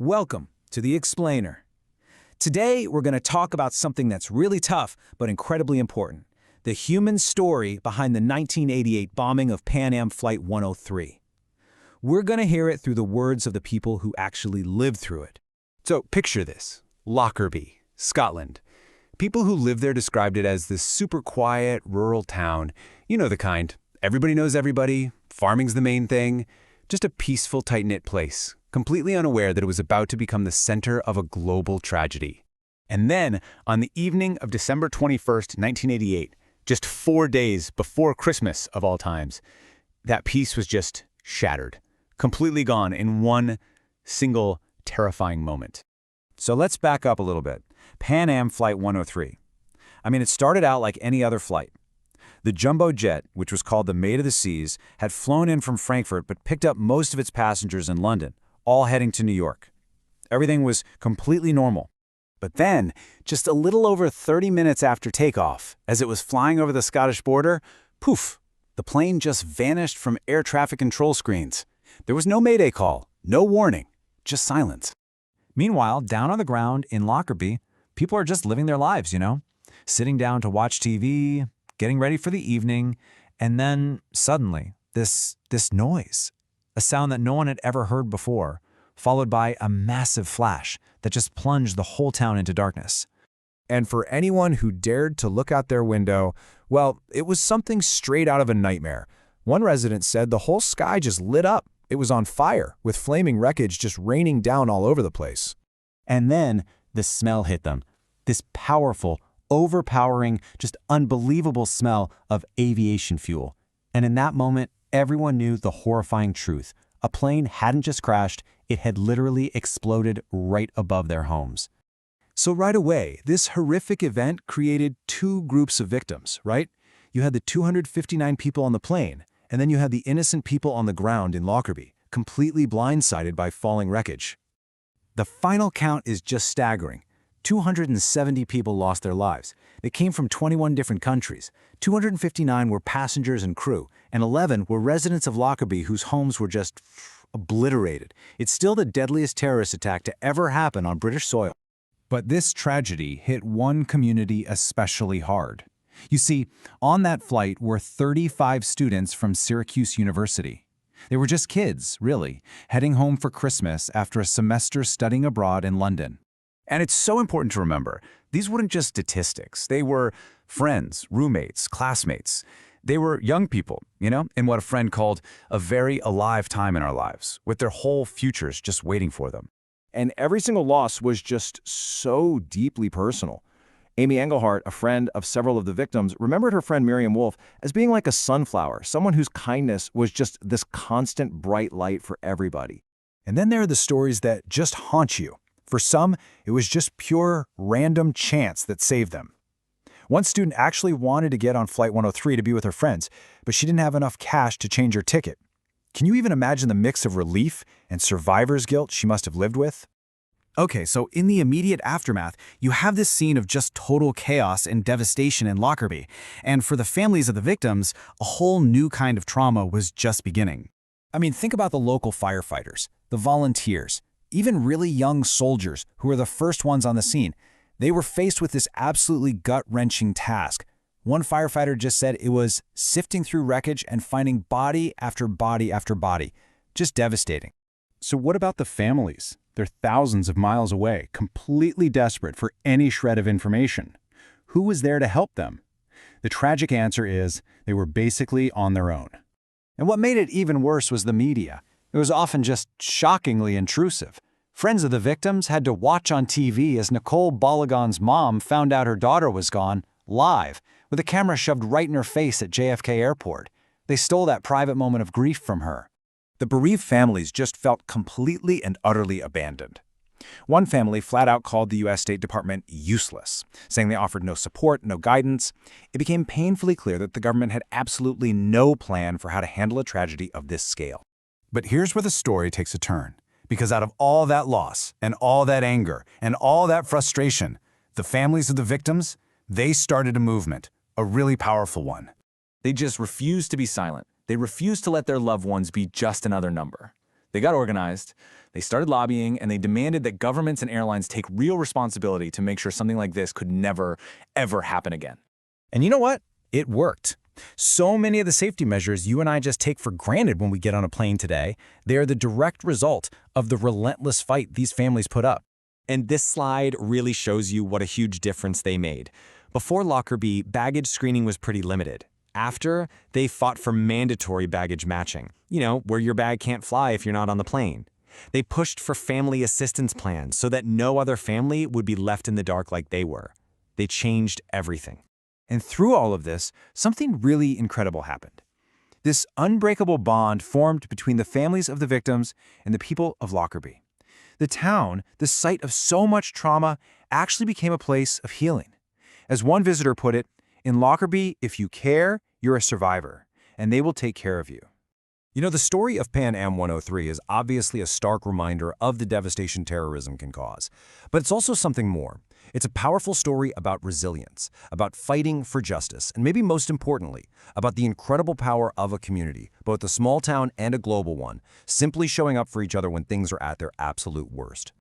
Welcome to The Explainer. Today, we're going to talk about something that's really tough but incredibly important: the human story behind the 1988 bombing of Pan Am Flight 103. We're going to hear it through the words of the people who actually lived through it. So picture this: Lockerbie, Scotland. People who lived there described it as this super quiet, rural town. You know the kind. Everybody knows everybody, farming's the main thing. Just a peaceful, tight-knit place, completely unaware that it was about to become the center of a global tragedy. And then, on the evening of December 21st, 1988, just 4 days before Christmas of all times, that peace was just shattered, completely gone in one single terrifying moment. So let's back up a little bit. Pan Am Flight 103. It started out like any other flight. The jumbo jet, which was called the Maid of the Seas, had flown in from Frankfurt but picked up most of its passengers in London, all heading to New York. Everything was completely normal. But then, just a little over 30 minutes after takeoff, as it was flying over the Scottish border, poof, the plane just vanished from air traffic control screens. There was no mayday call, no warning, just silence. Meanwhile, down on the ground in Lockerbie, people are just living their lives, sitting down to watch TV, getting ready for the evening, and then suddenly, this noise, a sound that no one had ever heard before, followed by a massive flash that just plunged the whole town into darkness. And for anyone who dared to look out their window, well, it was something straight out of a nightmare. One resident said the whole sky just lit up. It was on fire, with flaming wreckage just raining down all over the place. And then the smell hit them. This powerful, overpowering, just unbelievable smell of aviation fuel. And in that moment, everyone knew the horrifying truth. A plane hadn't just crashed, it had literally exploded right above their homes. So right away, this horrific event created two groups of victims, right? You had the 259 people on the plane, and then you had the innocent people on the ground in Lockerbie, completely blindsided by falling wreckage. The final count is just staggering. 270 people lost their lives. They came from 21 different countries. 259 were passengers and crew, and 11 were residents of Lockerbie whose homes were just obliterated. It's still the deadliest terrorist attack to ever happen on British soil. But this tragedy hit one community especially hard. You see, on that flight were 35 students from Syracuse University. They were just kids, really, heading home for Christmas after a semester studying abroad in London. And it's so important to remember, these weren't just statistics. They were friends, roommates, classmates. They were young people, in what a friend called a very alive time in our lives, with their whole futures just waiting for them. And every single loss was just so deeply personal. Amy Engelhardt, a friend of several of the victims, remembered her friend Miriam Wolf as being like a sunflower, someone whose kindness was just this constant bright light for everybody. And then there are the stories that just haunt you. For some, it was just pure, random chance that saved them. One student actually wanted to get on Flight 103 to be with her friends, but she didn't have enough cash to change her ticket. Can you even imagine the mix of relief and survivor's guilt she must have lived with? Okay, so in the immediate aftermath, you have this scene of just total chaos and devastation in Lockerbie. And for the families of the victims, a whole new kind of trauma was just beginning. Think about the local firefighters, the volunteers, even really young soldiers who were the first ones on the scene. They were faced with this absolutely gut-wrenching task. One firefighter just said it was sifting through wreckage and finding body after body after body. Just devastating. So what about the families? They're thousands of miles away, completely desperate for any shred of information. Who was there to help them? The tragic answer is they were basically on their own. And what made it even worse was the media. It was often just shockingly intrusive. Friends of the victims had to watch on TV as Nicole Balogun's mom found out her daughter was gone, live, with a camera shoved right in her face at JFK Airport. They stole that private moment of grief from her. The bereaved families just felt completely and utterly abandoned. One family flat out called the U.S. State Department useless, saying they offered no support, no guidance. It became painfully clear that the government had absolutely no plan for how to handle a tragedy of this scale. But here's where the story takes a turn. Because out of all that loss, and all that anger, and all that frustration, the families of the victims, they started a movement, a really powerful one. They just refused to be silent. They refused to let their loved ones be just another number. They got organized, They started lobbying, and they demanded that governments and airlines take real responsibility to make sure something like this could never, ever happen again. And you know what? It worked. So many of the safety measures you and I just take for granted when we get on a plane today, they are the direct result of the relentless fight these families put up. And this slide really shows you what a huge difference they made. Before Lockerbie, baggage screening was pretty limited. After, they fought for mandatory baggage matching, where your bag can't fly if you're not on the plane. They pushed for family assistance plans so that no other family would be left in the dark like they were. They changed everything. And through all of this, something really incredible happened. This unbreakable bond formed between the families of the victims and the people of Lockerbie. The town, the site of so much trauma, actually became a place of healing. As one visitor put it, in Lockerbie, if you care, you're a survivor, and they will take care of you. The story of Pan Am 103 is obviously a stark reminder of the devastation terrorism can cause. But it's also something more. It's a powerful story about resilience, about fighting for justice, and maybe most importantly, about the incredible power of a community, both a small town and a global one, simply showing up for each other when things are at their absolute worst.